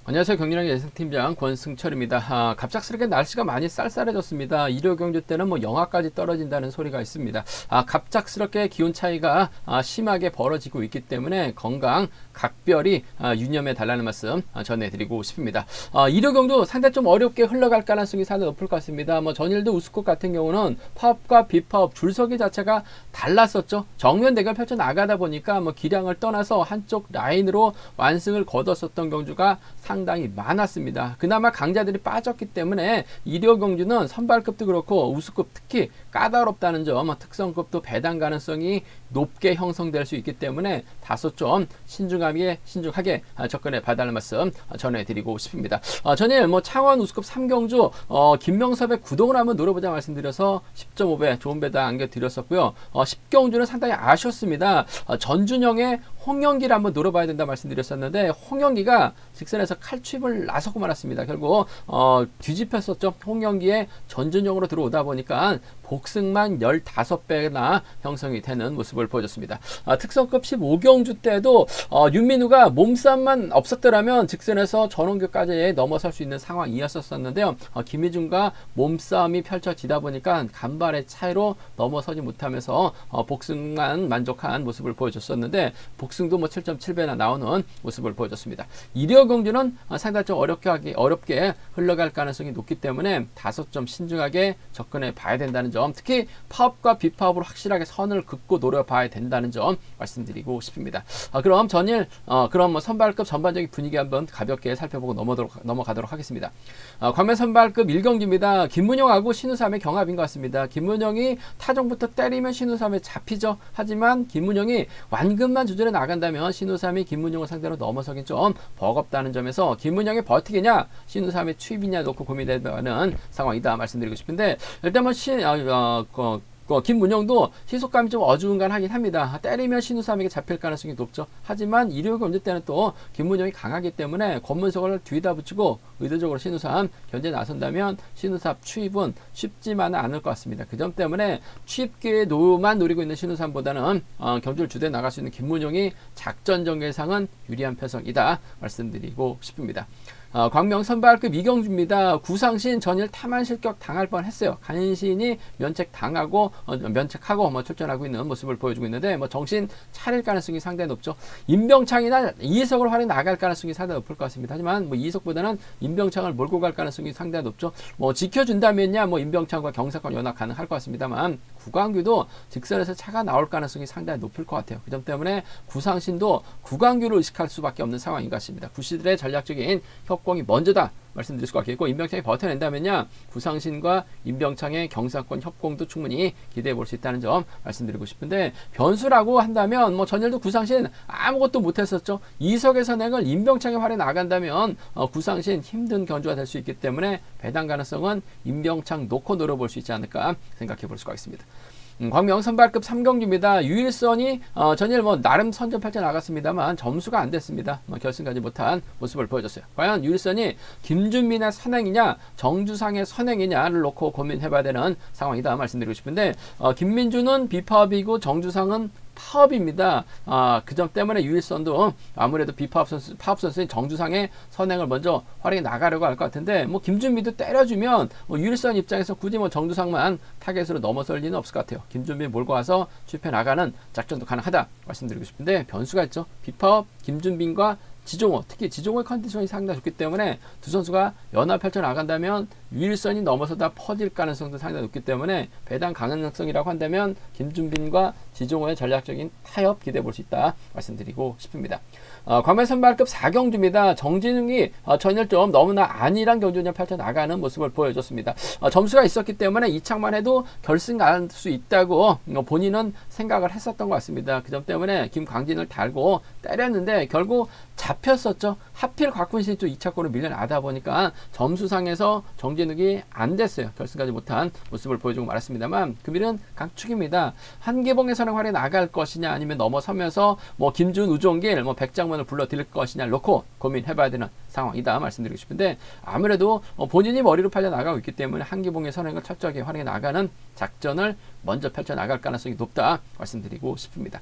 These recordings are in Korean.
안녕하세요. 경리랑의 예상팀장 권승철입니다. 갑작스럽게 날씨가 많이 쌀쌀해졌습니다. 일요 경주 때는 뭐 영하까지 떨어진다는 소리가 있습니다. 갑작스럽게 기온 차이가 심하게 벌어지고 있기 때문에 건강 각별히 유념해 달라는 말씀 전해드리고 싶습니다. 일요 경주 상당히 좀 어렵게 흘러갈 가능성이 상당히 높을 것 같습니다. 뭐 전일도 우스컵 같은 경우는 파업과 비파업 줄서기 자체가 달랐었죠. 정면 대결 펼쳐 나가다 보니까 뭐 기량을 떠나서 한쪽 라인으로 완승을 거뒀었던 경주가 상당히 많았습니다. 그나마 강자들이 빠졌기 때문에 일요 경주는 선발급도 그렇고 우수급 특히 까다롭다는 점, 특성급도 배당 가능성이 높게 형성될 수 있기 때문에 다소 좀 신중하게 접근해 봐달라는 말씀 전해드리고 싶습니다. 전일 뭐 창원 우수급 3경주 김명섭의 구동을 한번 노려보자 말씀드려서 10.5배 좋은 배당 안겨드렸었고요. 10경주는 상당히 아쉬웠습니다. 전준영의 홍영기를 한번 노려봐야 된다 말씀드렸었는데 홍영기가 직선에서 칼취입을 나서고 말았습니다. 결국 뒤집혔었죠. 홍영기의 전준영으로 들어오다 보니까 복승만 15배나 형성이 되는 모습을 보여줬습니다. 특성급 15경주 때도 윤민우가 몸싸움만 없었더라면 직선에서 전원규까지 넘어설 수 있는 상황이었었는데요. 김희중과 몸싸움이 펼쳐지다 보니까 간발의 차이로 넘어서지 못하면서 복승만 만족한 모습을 보여줬었는데 복승도 뭐 7.7배나 나오는 모습을 보여줬습니다. 일요 경주는 상당히 좀 어렵게 흘러갈 가능성이 높기 때문에 다소 좀 신중하게 접근해 봐야 된다는 점, 특히 파업과 비파업으로 확실하게 선을 긋고 노려봐야 된다는 점 말씀드리고 싶습니다. 그럼 전일 그럼 뭐 선발급 전반적인 분위기 한번 가볍게 살펴보고 넘어가도록 하겠습니다. 광면 선발급 1경기입니다. 김문영하고 신우삼의 경합인 것 같습니다. 김문영이 타종부터 때리면 신우삼에 잡히죠. 하지만 김문영이 완급만 조절해 나간다면 신우삼이 김문영을 상대로 넘어서긴 좀 버겁다는 점에서 김문영의 버티기냐 신우삼의 추입이냐 놓고 고민되는 상황이다 말씀드리고 싶은데, 일단 뭐 김문영도 시속감이 좀 어중간하긴 합니다. 때리면 신우삼에게 잡힐 가능성이 높죠. 하지만 일요 경주 때는 또 김문영이 강하기 때문에 권문석을 뒤에다 붙이고 의도적으로 신우삼 견제 나선다면 신우삼 추입은 쉽지만은 않을 것 같습니다. 그 점 때문에 추입 기회만 노리고 있는 신우삼보다는 경주를 주도해 나갈 수 있는 김문영이 작전 전개상은 유리한 편성이다 말씀드리고 싶습니다. 광명 선발급 이경주입니다. 구상신 전일 타만 실격 당할 뻔했어요. 간신이 면책하고 출전하고 있는 모습을 보여주고 있는데 뭐 정신 차릴 가능성이 상당히 높죠. 임병창이나 이희석을 활용해 나갈 가능성이 상당히 높을 것 같습니다. 하지만 뭐 이희석보다는 임병창을 몰고 갈 가능성이 상당히 높죠. 뭐 지켜준다면야 뭐 임병창과 경사권 연합 가능할 것 같습니다만 구광규도 직선에서 차가 나올 가능성이 상당히 높을 것 같아요. 그 점 때문에 구상신도 구광규를 의식할 수밖에 없는 상황인 것 같습니다. 구시들의 전략적인 협공이 먼저다 말씀드릴 수가 있겠고, 임병창이 버텨낸다면야 구상신과 임병창의 경사권 협공도 충분히 기대해 볼 수 있다는 점 말씀드리고 싶은데, 변수라고 한다면 뭐 전일도 구상신 아무것도 못했었죠. 이석의 선행을 임병창의 활에 나간다면 구상신 힘든 견주가 될 수 있기 때문에 배당 가능성은 임병창 놓고 노려볼 수 있지 않을까 생각해 볼 수가 있습니다. 광명 선발급 3경주입니다. 유일선이 전일 뭐 나름 선전팔자 나갔습니다만 점수가 안 됐습니다. 결승 가지 못한 모습을 보여줬어요. 과연 유일선이 김준민의 선행이냐 정주상의 선행이냐를 놓고 고민해봐야 되는 상황이다 말씀드리고 싶은데, 김민주는 비파업이고 정주상은 파업입니다. 그 점 때문에 유일선도 아무래도 파업 선수인 정주상의 선행을 먼저 활용해 나가려고 할 것 같은데, 뭐 김준민도 때려주면 유일선 입장에서 굳이 뭐 정주상만 타겟으로 넘어설 리는 없을 것 같아요. 김준민 몰고 와서 출패 나가는 작전도 가능하다 말씀드리고 싶은데, 변수가 있죠. 비파업 김준민과 지종호, 특히 지종호의 컨디션이 상당히 좋기 때문에 두 선수가 연합 펼쳐 나간다면 유일선이 넘어서다 퍼질 가능성도 상당히 높기 때문에 배당 가능성이라고 한다면 김준빈과 지종호의 전략적인 타협 기대해 볼 수 있다 말씀드리고 싶습니다. 광면 선발급 4경주입니다. 정진웅이 전일 좀 너무나 안일한 경주를 펼쳐 나가는 모습을 보여줬습니다. 점수가 있었기 때문에 이창만 해도 결승 갈 수 있다고 본인은 생각을 했었던 것 같습니다. 그 점 때문에 김광진을 달고 때렸는데 결국 잡혔었죠. 하필 곽훈신이 또 2차권으로 밀려나다 보니까 점수상에서 정진욱이 안 됐어요. 결승까지 못한 모습을 보여주고 말았습니다만 금일은 강축입니다. 한계봉의 선행 활에 나갈 것이냐 아니면 넘어서면서 뭐 김준, 우종길, 뭐 백장문을 불러들일 것이냐를 놓고 고민해봐야 되는 상황이다 말씀드리고 싶은데, 아무래도 본인이 머리로 팔려 나가고 있기 때문에 한계봉의 선행을 철저하게 활용해 나가는 작전을 먼저 펼쳐 나갈 가능성이 높다 말씀드리고 싶습니다.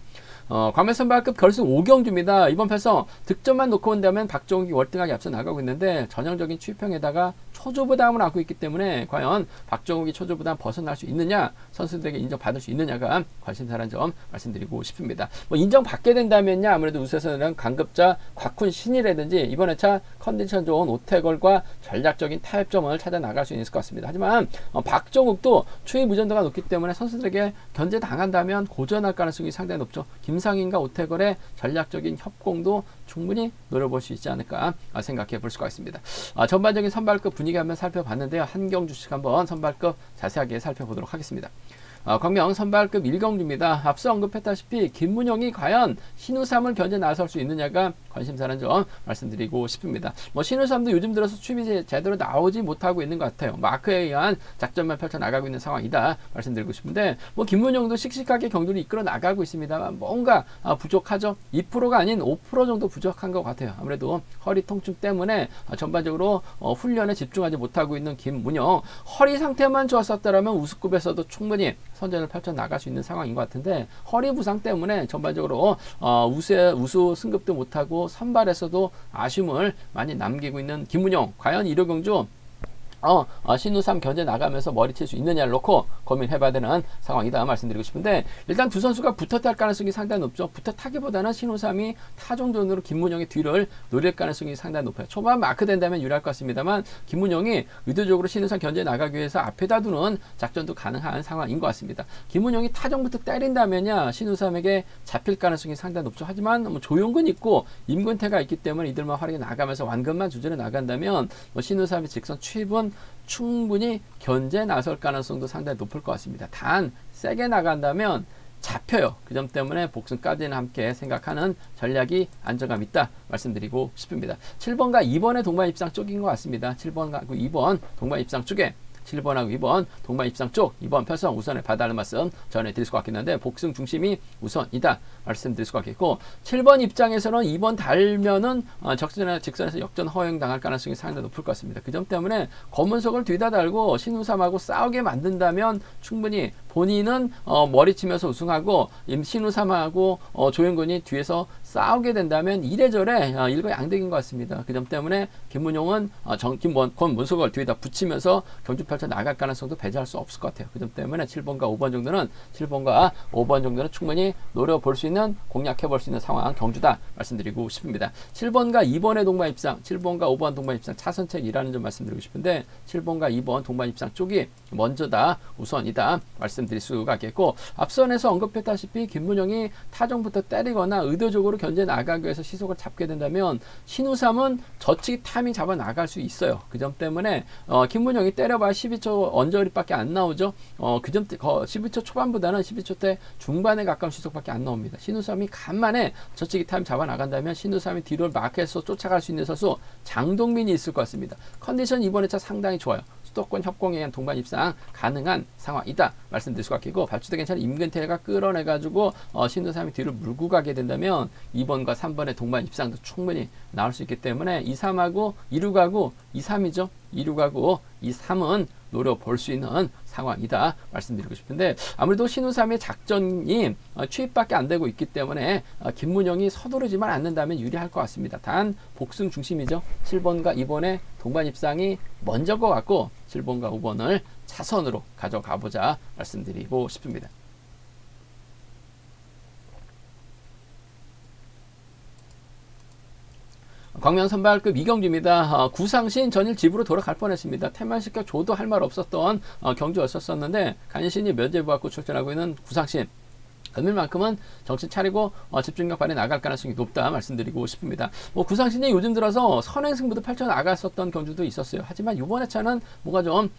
광명 선발급 결승 5경주입니다. 이번 패서 득점만 놓고 본다면 박종욱이 월등하게 앞서 나가고 있는데 전형적인 취평에다가 초조부담을 안고 있기 때문에 과연 박종욱이 초조부담 벗어날 수 있느냐, 선수들에게 인정받을 수 있느냐가 관심사라는 점 말씀드리고 싶습니다. 뭐 인정받게 된다면요, 아무래도 우세선이랑 강급자 곽훈 신이라든지 이번 회차 컨디션 좋은 오태걸과 전략적인 타협점을 찾아 나갈 수 있을 것 같습니다. 하지만 박종욱도 추위 무전도가 높기 때문에 선수들에게 견제 당한다면 고전할 가능성이 상당히 높죠. 김상인과 오태걸의 전략적인 협공도 충분히 노려볼 수 있지 않을까 생각해 볼 수가 있습니다. 전반적인 선발급 분위기 한번 살펴봤는데요. 한경주씩 한번 선발급 자세하게 살펴보도록 하겠습니다. 광명 선발급 1경주입니다. 앞서 언급했다시피 김문영이 과연 신우삼을 견제 나설 수 있느냐가 관심사라는 점 말씀드리고 싶습니다. 뭐 신우삼도 요즘 들어서 취임이 제대로 나오지 못하고 있는 것 같아요. 마크에 의한 작전만 펼쳐 나가고 있는 상황이다 말씀드리고 싶은데, 뭐 김문영도 씩씩하게 경기를 이끌어 나가고 있습니다만 뭔가 부족하죠. 2%가 아닌 5% 정도 부족한 것 같아요. 아무래도 허리 통증 때문에 전반적으로 훈련에 집중하지 못하고 있는 김문영, 허리 상태만 좋았었다면 우수급에서도 충분히 선전을 펼쳐 나갈 수 있는 상황인 것 같은데, 허리 부상 때문에 전반적으로 우수 승급도 못하고 선발에서도 아쉬움을 많이 남기고 있는 김문영, 과연 1호 경주 신우삼 견제 나가면서 머리칠 수 있느냐를 놓고 고민해봐야 되는 상황이다 말씀드리고 싶은데, 일단 두 선수가 붙어탈 가능성이 상당히 높죠. 붙어타기보다는 신우삼이 타종전으로 김문영의 뒤를 노릴 가능성이 상당히 높아요. 초반 마크 된다면 유리할 것 같습니다만 김문영이 의도적으로 신우삼 견제 나가기 위해서 앞에다 두는 작전도 가능한 상황인 것 같습니다. 김문영이 타종부터 때린다면야 신우삼에게 잡힐 가능성이 상당히 높죠. 하지만 뭐 조용근 있고 임근태가 있기 때문에 이들만 활약해 나가면서 완근만 주전에 나간다면 신우삼의 직선 취입은 충분히 견제 나설 가능성도 상당히 높을 것 같습니다. 단 세게 나간다면 잡혀요. 그 점 때문에 복승까지는 함께 생각하는 전략이 안정감 있다 말씀드리고 싶습니다. 7번과 2번의 동반 입상 쪽인 것 같습니다. 7번과 2번 동반 입상 쪽에 7번하고 2번 동반 입상 쪽, 2번 편성 우선에 봐달라는 말씀 전해드릴 수가 있겠는데, 복승 중심이 우선이다 말씀드릴 수가 있겠고, 7번 입장에서는 2번 달면은 직선에서 역전 허용당할 가능성이 상당히 높을 것 같습니다. 그 점 때문에 검은석을 뒤다 달고 신우삼하고 싸우게 만든다면 충분히 본인은 머리치면서 우승하고 신우삼하고 조영근이 뒤에서 싸우게 된다면 이래저래 일거양득인 것 같습니다. 그 점 때문에 김문용은 권문석을 뒤에다 붙이면서 경주 펼쳐 나갈 가능성도 배제할 수 없을 것 같아요. 그 점 때문에 7번과 5번 정도는 충분히 노려볼 수 있는, 공략해 볼 수 있는 상황 경주다 말씀드리고 싶습니다. 7번과 2번의 동반 입상, 7번과 5번 동반 입상 차선책이라는 점 말씀드리고 싶은데, 7번과 2번 동반 입상 쪽이 먼저다, 우선이다 말씀드릴 수가 있겠고, 앞선에서 언급했다시피 김문영이 타종부터 때리거나 의도적으로 견제 나가기 위해서 시속을 잡게 된다면 신우삼은 저치기 타이밍 잡아 나갈 수 있어요. 그 점 때문에 김문영이 때려봐야 12초 언저리밖에 안 나오죠. 그 점 12초 초반보다는 12초 때 중반에 가까운 시속밖에 안 나옵니다. 신우삼이 간만에 저치기 타임 잡아 나간다면 신우삼이 뒤를 마크해서 쫓아갈 수 있는 선수 장동민이 있을 것 같습니다. 컨디션 이번 회차 상당히 좋아요. 수도권 협공에 의한 동반 입상 가능한 상황이다 말씀드릴 수가 있고, 발주도 괜찮은 임근태가 끌어내가지고 신우삼이 뒤를 물고 가게 된다면 2번과 3번의 동반 입상도 충분히 나올 수 있기 때문에 2, 3하고 2루 가고 2, 3이죠. 2루 가고 2, 3은 노려볼 수 있는 상황이다 말씀드리고 싶은데, 아무래도 신우삼의 작전이 취입밖에 안 되고 있기 때문에 김문영이 서두르지만 않는다면 유리할 것 같습니다. 단 복승 중심이죠. 7번과 2번의 동반 입상이 먼저 것 같고 7번과 5번을 차선으로 가져가보자 말씀드리고 싶습니다. 광명 선발급 2경주입니다. 구상신 전일 집으로 돌아갈 뻔했습니다. 태만식격 줘도 할 말 없었던 경주였었는데, 간신히 면제부받고 출전하고 있는 구상신, 오늘만큼은 정신 차리고 집중력 발휘 나갈 가능성이 높다 말씀드리고 싶습니다. 뭐 구상신이 요즘 들어서 선행승부도 펼쳐 나갔었던 경주도 있었어요. 하지만 이번 회차는 뭔가 좀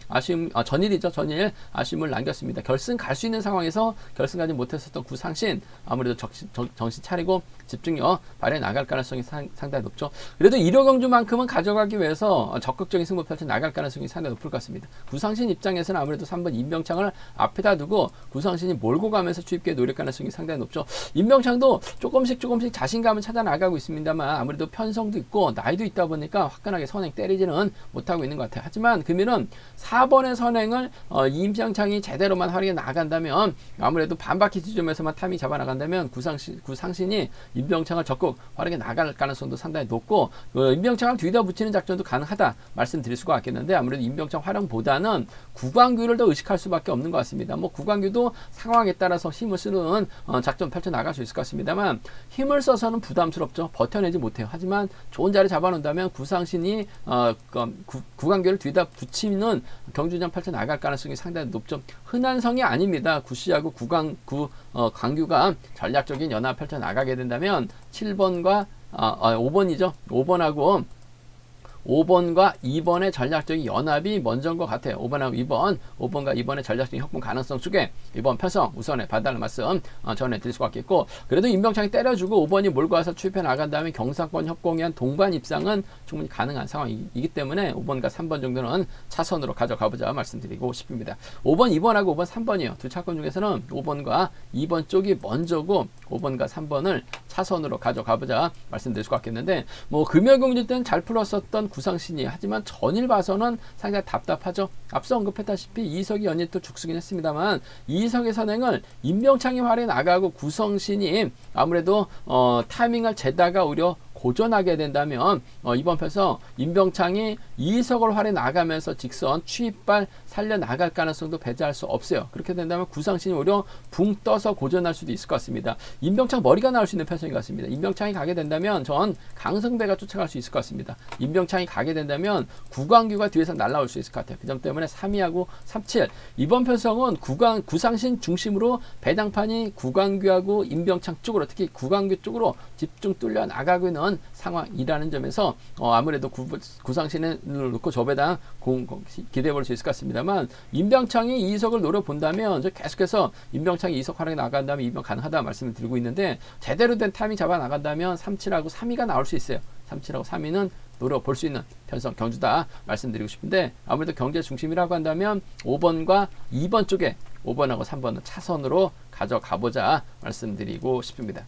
전일이죠. 전일 아쉬움을 남겼습니다. 결승 갈 수 있는 상황에서 결승 가지 못했었던 구상신, 아무래도 정신 차리고 집중력 발휘해 나갈 가능성이 상당히 높죠. 그래도 1호 경주만큼은 가져가기 위해서 적극적인 승부 펼쳐 나갈 가능성이 상당히 높을 것 같습니다. 구상신 입장에서는 아무래도 3번 임병창을 앞에다 두고 구상신이 몰고 가면서 추입기에 노릴 가능성이 상당히 높죠. 임병창도 조금씩 자신감을 찾아 나가고 있습니다만 아무래도 편성도 있고 나이도 있다 보니까 화끈하게 선행 때리지는 못하고 있는 것 같아요. 하지만 금일은 4번의 선행을 임병창이 제대로만 활용해 나간다면 아무래도 반바퀴 지점에서만 타이밍 잡아 나간다면 구상신이 임병창을 적극 활용해 나갈 가능성도 상당히 높고 임병창을 뒤에다 붙이는 작전도 가능하다 말씀드릴 수가 있겠는데 아무래도 임병창 활용보다는 구광규를 더 의식할 수밖에 없는 것 같습니다. 뭐 구광규도 상황에 따라서 힘을 쓰는 작전 펼쳐 나갈 수 있을 것 같습니다만 힘을 써서는 부담스럽죠. 버텨내지 못해요. 하지만 좋은 자리 잡아놓는다면 구상신이 구광규를 뒤에다 붙이는 경주전 펼쳐 나갈 가능성이 상당히 높죠. 흔한 성이 아닙니다. 구씨하고 광규가 전략적인 연합 펼쳐 나가게 된다면 7번과 5번이죠. 5번과 2번의 전략적인 연합이 먼저인 것 같아요. 5번과 2번의 전략적인 협공 가능성 쪽에 이번 편성 우선에 봐달라는 말씀 전해드릴 수가 있겠고 그래도 임병창이 때려주고 5번이 몰고 와서 추입해 나간 다음에 경상권 협공에 한 동반 입상은 충분히 가능한 상황이기 때문에 5번과 3번 정도는 차선으로 가져가보자 말씀드리고 싶습니다. 5번, 2번하고 5번, 3번이요. 두 차권 중에서는 5번과 2번 쪽이 먼저고 5번과 3번을 차선으로 가져가보자 말씀드릴 수가 있겠는데 뭐 금요일경주 때는 잘 풀었었던 구상신이 하지만 전일 봐서는 상당히 답답하죠. 앞서 언급했다시피 이석이 연일 또 죽쓰긴 했습니다만 이석의 선행을 임병창이 활에 나가고 구성신이 아무래도 타이밍을 재다가 오히려 고전하게 된다면 이번 편에서 임병창이 이석을 활에 나가면서 직선 추입발 살려나갈 가능성도 배제할 수 없어요. 그렇게 된다면 구상신이 오히려 붕 떠서 고전할 수도 있을 것 같습니다. 임병창 머리가 나올 수 있는 편성인 것 같습니다. 임병창이 가게 된다면 전 강성배가 쫓아갈 수 있을 것 같습니다. 임병창이 가게 된다면 구광규가 뒤에서 날아올 수 있을 것 같아요. 그 점 때문에 3위하고 37 이번 편성은 구상신 중심으로 배당판이 구광규하고 임병창 쪽으로 특히 구광규 쪽으로 집중 뚫려 나가고 있는 상황이라는 점에서 아무래도 구상신을 놓고 저배당 기대해 볼 수 있을 것 같습니다만 임병창이 이석을 노려본다면 계속해서 임병창이 이석 활용에 나간다면 이번 가능하다 말씀을 드리고 있는데 제대로 된 타이밍 잡아 나간다면 37하고 3위가 나올 수 있어요. 37하고 3위는 노려볼 수 있는 편성 경주다 말씀드리고 싶은데 아무래도 경제 중심이라고 한다면 5번과 2번 쪽에 5번하고 3번은 차선으로 가져가보자 말씀드리고 싶습니다.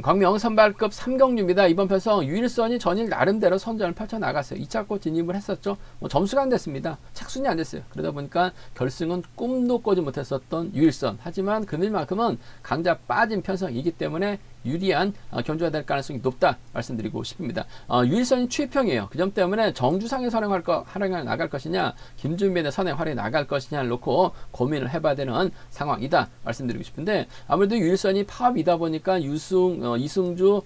광명 선발급 3경주입니다. 이번 편성 유일선이 전일 나름대로 선전을 펼쳐나갔어요. 2차권 진입을 했었죠. 점수가 안 됐습니다. 착순이 안 됐어요. 그러다 보니까 결승은 꿈도 꿔지 못했었던 유일선. 하지만 금일만큼은 강자 빠진 편성이기 때문에 유리한 경주가 될 가능성이 높다 말씀드리고 싶습니다. 유일선이 추입형이에요. 그 점 때문에 정주상의 활용에 나갈 것이냐 김준빈의 선행 활용에 나갈 것이냐를 놓고 고민을 해봐야 되는 상황이다 말씀드리고 싶은데 아무래도 유일선이 파업이다 보니까 이승주,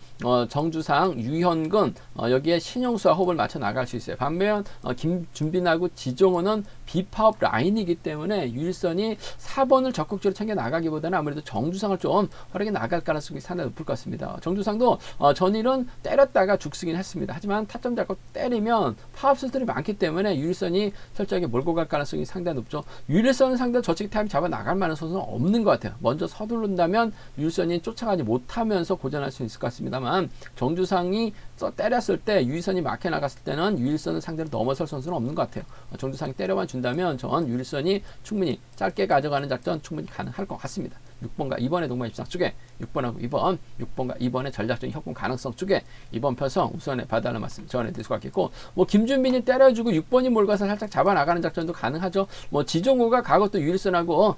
정주상, 유현근 여기에 신용수와 호흡을 맞춰 나갈 수 있어요. 반면 김준빈하고 지종호는 비파업 라인이기 때문에 유일선이 4번을 적극적으로 챙겨 나가기보다는 아무래도 정주상을 좀 활용해 나갈 가능성이 상당히 높을 것 같습니다. 정주상도 전일은 때렸다가 죽쓰긴 했습니다. 하지만 타점 잡고 때리면 파업 수들이 많기 때문에 유일선이 철저하게 몰고 갈 가능성이 상당히 높죠. 유일선은 상당히 저측 타임 잡아 나갈 만한 선수는 없는 것 같아요. 먼저 서두른다면 유일선이 쫓아가지 못하면서 고전할 수 있을 것 같습니다만 정주상이 때렸을 때 유일선이 막혀 나갔을 때는 유일선을 상대로 넘어설 선수는 없는 것 같아요. 정주상이 때려만 준다면 전 유일선이 충분히 짧게 가져가는 작전 충분히 가능할 것 같습니다. 6번과 2번의 동반 입상 쪽에 6번하고 2번, 6번과 2번의 전략적인 협공 가능성 쪽에 이번 편성 우선에 봐달라는 말씀 전해드릴 수가 있겠고 김준빈이 때려주고 6번이 몰가서 살짝 잡아나가는 작전도 가능하죠. 지종호가 과거 또 유일선하고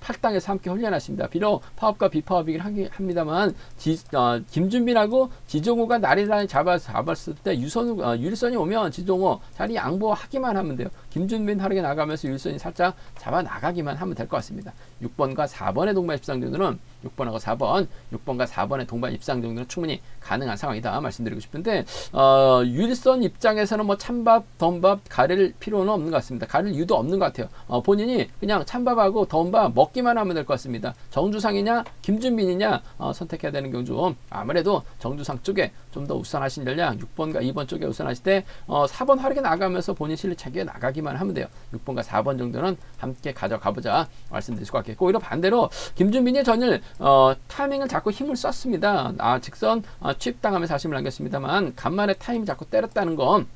8당에서 함께 훈련하십니다. 비록 파업과 비파업이긴 합니다만 김준빈하고 지종호가 나리를 잡았을 때 유일선이 오면 지종호 자리 양보하기만 하면 돼요. 김준빈 하루에 나가면서 유일선이 살짝 잡아나가기만 하면 될 것 같습니다. 6번과 4번의 동반 입상 정도는 6번하고 6번과 4번의 동반 입상 정도는 충분히 가능한 상황이다 말씀드리고 싶은데 유일선 입장에서는 찬밥, 덤밥 가릴 필요는 없는 것 같습니다. 가릴 이유도 없는 것 같아요. 본인이 그냥 찬밥하고 덤밥 먹기만 하면 될 것 같습니다. 정주상이냐 김준빈이냐 선택해야 되는 경우 아무래도 정주상 쪽에 좀 더 우선하신 전략 6번과 2번 쪽에 우선하실 때 4번 활약에 나가면서 본인 실력 체계에 나가기만 하면 돼요. 6번과 4번 정도는 함께 가져가보자 말씀드릴 것 같겠고 오히려 반대로 김준빈이 전일 타이밍을 자꾸 힘을 썼습니다. 직선 취입당하면서 아쉬움을 남겼습니다만 간만에 타이밍 자꾸 때렸다는 건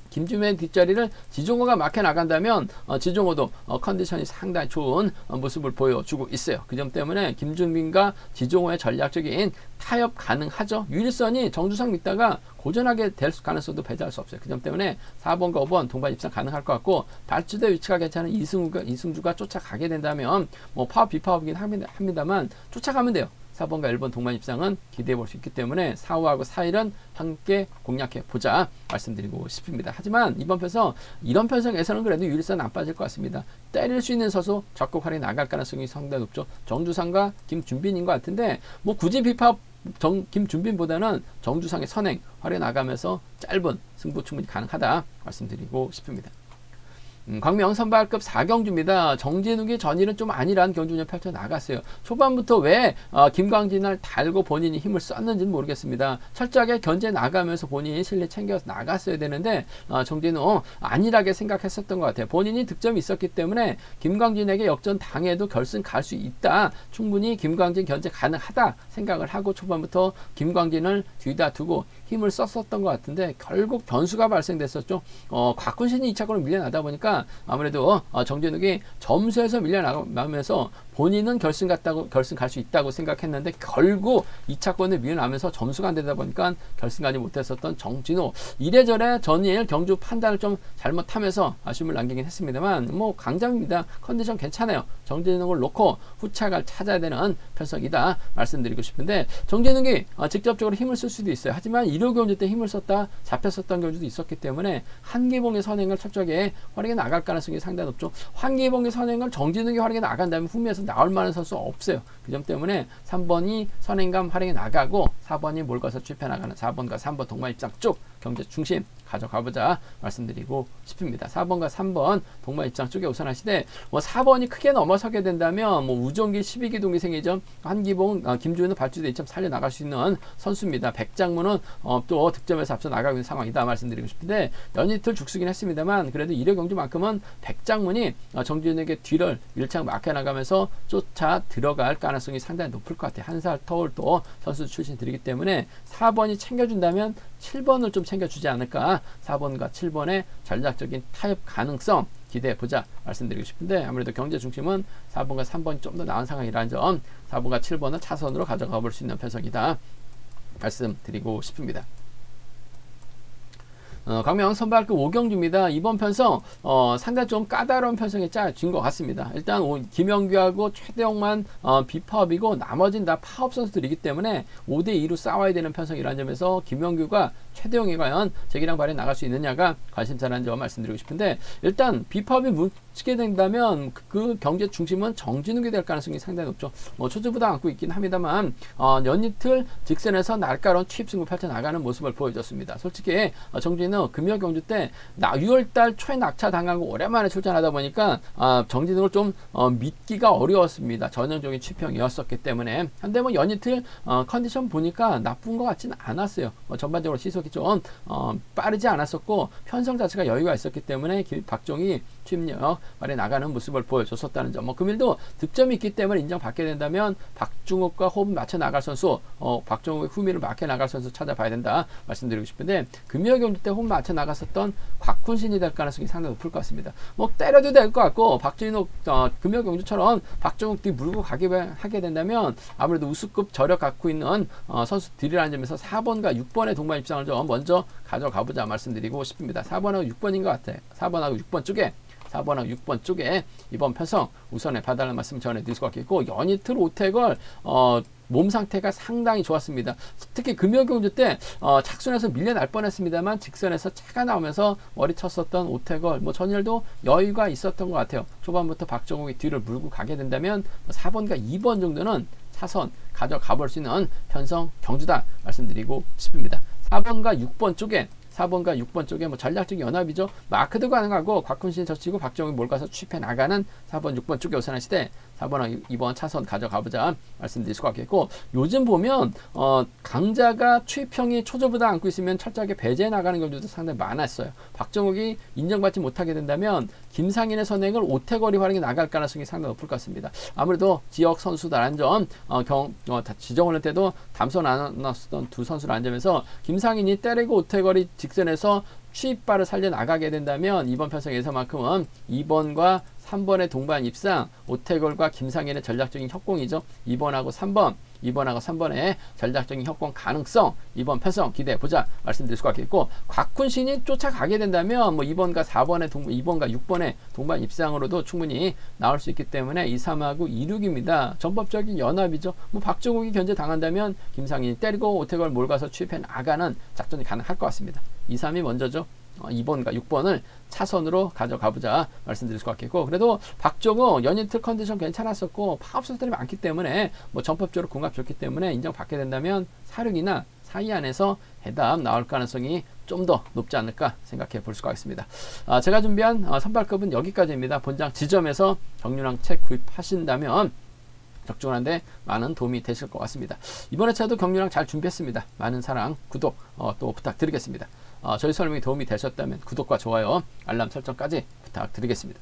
김준빈의 뒷자리를 지종호가 막혀 나간다면 지종호도 컨디션이 상당히 좋은 모습을 보여주고 있어요. 그 점 때문에 김준빈과 지종호의 전략적인 타협 가능하죠. 유일선이 정주상 믿다가 고전하게 될 가능성도 배제할 수 없어요. 그 점 때문에 4번과 5번 동반 입상 가능할 것 같고 발주대 위치가 괜찮은 이승주가 쫓아가게 된다면 뭐 파업 비파업이긴 합니다만 쫓아가면 돼요. 4번과 1번 동반 입상은 기대해 볼 수 있기 때문에 4, 5하고 4일은 함께 공략해 보자 말씀드리고 싶습니다. 하지만 이번 편성 이런 편성에서는 그래도 유일선 안 빠질 것 같습니다. 때릴 수 있는 선수 적극 활용이 나갈 가능성이 상당히 높죠. 정주상과 김준빈인 것 같은데 뭐 굳이 비파업 김준빈보다는 정주상의 선행 활용 나가면서 짧은 승부 충분히 가능하다 말씀드리고 싶습니다. 광명 선발급 4경주입니다. 정진욱이 전일은 좀 아니란 경주를 펼쳐 나갔어요. 초반부터 왜 김광진을 달고 본인이 힘을 썼는지는 모르겠습니다. 철저하게 견제 나가면서 본인이 실내 챙겨서 나갔어야 되는데 정진욱 안일하게 생각했었던 것 같아요. 본인이 득점이 있었기 때문에 김광진에게 역전 당해도 결승 갈 수 있다. 충분히 김광진 견제 가능하다 생각을 하고 초반부터 김광진을 뒤다 두고 힘을 썼었던 것 같은데 결국 변수가 발생됐었죠. 곽훈신이 2차권으로 밀려나다 보니까 아무래도 정진욱이 점수에서 밀려나면서 본인은 결승 갈 수 있다고 생각했는데 결국 2차권을 밀려나면서 점수가 안 되다 보니까 결승 가지 못했었던 정진욱 이래저래 전일 경주 판단을 좀 잘못하면서 아쉬움을 남기긴 했습니다만 뭐 강장입니다. 컨디션 괜찮아요. 정진욱을 놓고 후차를 찾아야 되는 편성이다 말씀드리고 싶은데 정진욱이 직접적으로 힘을 쓸 수도 있어요. 하지만 일요 경주 때 힘을 썼다 잡혔었던 경주도 있었기 때문에 한기봉의 선행을 철저하게 활용해 나갈 가능성이 상당히 높죠. 한기봉의 선행을 정진욱이 활용해 나간다면 후미에서 나올 만한 선수가 없어요. 그 점 때문에 3번이 선행감 활용해 나가고 4번이 몰가서 취입해 나가는 4번과 3번 동반 입장 쪽 경제 중심 가져가보자 말씀드리고 싶습니다. 4번과 3번 동반 입장 쪽에 우선하시되 뭐 4번이 크게 넘어서게 된다면 뭐 우종기 12기 동기생이죠. 한기봉 김주현은 발주대 2점 살려나갈 수 있는 선수입니다. 백장문은 또 득점에서 앞서 나가고 있는 상황이다 말씀드리고 싶은데 연이틀 죽수긴 했습니다만 그래도 1회 경주만큼은 백장문이 정준에게 뒤를 일창 막혀나가면서 쫓아 들어갈 가능성이 상당히 높을 것 같아요. 한 살 터울도 선수 출신 들이기 때문에 4번이 챙겨준다면 7번을 좀 챙겨주지 않을까. 4번과 7번의 전략적인 타협 가능성 기대해보자 말씀드리고 싶은데 아무래도 경제 중심은 4번과 3번이 좀 더 나은 상황이라는 점 4번과 7번을 차선으로 가져가 볼 수 있는 편성이다 말씀드리고 싶습니다. 광명 선발급 5경주입니다. 이번 편성 상당히 좀 까다로운 편성에 짜진 것 같습니다. 일단 김영규하고 최대용만 비파업이고 나머지는 다 파업 선수들이기 때문에 5대2로 싸워야 되는 편성이라는 점에서 김영규가 최대용이 과연 재기량 발휘 나갈 수 있느냐가 관심사라는 점 말씀드리고 싶은데 일단 비파업이 묻히게 된다면 그 경제 중심은 정진욱이 될 가능성이 상당히 높죠. 초주부담 안고 있긴 합니다만 연이틀 직선에서 날카로운 취입 승부 펼쳐나가는 모습을 보여줬습니다. 솔직히 정진욱 금요 경주 때 6월달 초에 낙차 당하고 오랜만에 출전하다 보니까 정진욱을 좀 믿기가 어려웠습니다. 전형적인 취평이었었기 때문에. 근데 뭐 연이틀 컨디션 보니까 나쁜 것 같지는 않았어요. 전반적으로 시속이 좀 빠르지 않았었고 편성 자체가 여유가 있었기 때문에 박종이 취입력 발휘 나가는 모습을 보여줬었다는 점. 금일도 득점이 있기 때문에 인정받게 된다면 박중욱과 호흡 맞춰 나갈 선수, 박종욱의 후미를 막혀 나갈 선수 찾아봐야 된다 말씀드리고 싶은데 금요 경주 때 호흡 맞춰 나갔었던 곽훈신이 될 가능성이 상당히 높을 것 같습니다. 뭐 때려도 될 것 같고 박진욱 금요 경주처럼 박종욱 뒤 물고 하게 된다면 아무래도 우수급 저력 갖고 있는 선수들이라는 점에서 4번과 6번의 동반 입장을 좀 먼저 가져가보자 말씀드리고 싶습니다. 4번하고 6번인 것 같아요. 4번하고 6번 쪽에 이번 편성 우선에 봐달라는 말씀 전해드릴 수가 있겠고 연이틀 오택을 몸 상태가 상당히 좋았습니다. 특히 금요경주 때 착순에서 밀려날 뻔했습니다만 직선에서 차가 나오면서 머리 쳤었던 오택을 전일도 여유가 있었던 것 같아요. 초반부터 박정욱이 뒤를 물고 가게 된다면 4번과 2번 정도는 차선 가져가 볼 수 있는 편성 경주다 말씀드리고 싶습니다. 4번과 6번 쪽에 4번과 6번 쪽에 뭐 전략적인 연합이죠. 마크도 가능하고 곽훈신 젖히고 박정희 몰가서 취입해 나가는 4번, 6번 쪽에 우선하시되 4번하고 2번 차선 가져가보자 말씀드릴 수가 있겠고, 요즘 보면 강자가 취입형이 초조보다 안고 있으면 철저하게 배제해 나가는 경우도 상당히 많았어요. 박정욱이 인정받지 못하게 된다면 김상인의 선행을 오태거리 활용해 나갈 가능성이 상당히 높을 것 같습니다. 아무래도 지역 선수들 안전, 지정훈련 때도 담선 안 나왔던 두 선수를 안점해서 김상인이 때리고 오태거리 직선에서 취입발을 살려 나가게 된다면 이번 편성 예상만큼은 2번과 3번의 동반 입상, 오태걸과 김상인의 전략적인 협공이죠. 2번하고 3번의 전략적인 협공 가능성, 이번 편성 기대해보자 말씀드릴 수가 있겠고, 곽훈신이 쫓아가게 된다면 뭐 2번과 2번과 6번의 동반 입상으로도 충분히 나올 수 있기 때문에 2, 3하고 2, 6입니다. 전법적인 연합이죠. 뭐 박정욱이 견제 당한다면 김상인이 때리고 오태걸 몰가서 취입해 나가는 작전이 가능할 것 같습니다. 2, 3이 먼저죠. 2번과 6번을 차선으로 가져가보자 말씀드릴 수 있겠고, 그래도 박정우 연인틀 컨디션 괜찮았었고 파업 선수들이 많기 때문에 뭐 전법적으로 궁합 좋기 때문에 인정받게 된다면 4, 6이나 사이 안에서 해답 나올 가능성이 좀 더 높지 않을까 생각해 볼 수가 있습니다. 제가 준비한 선발급은 여기까지입니다. 본장 지점에서 정윤왕 책 구입하신다면 적중하는데 많은 도움이 되실 것 같습니다. 이번 회차도 경륜랑 잘 준비했습니다. 많은 사랑, 구독 또 부탁드리겠습니다. 저희 설명이 도움이 되셨다면 구독과 좋아요, 알람 설정까지 부탁드리겠습니다.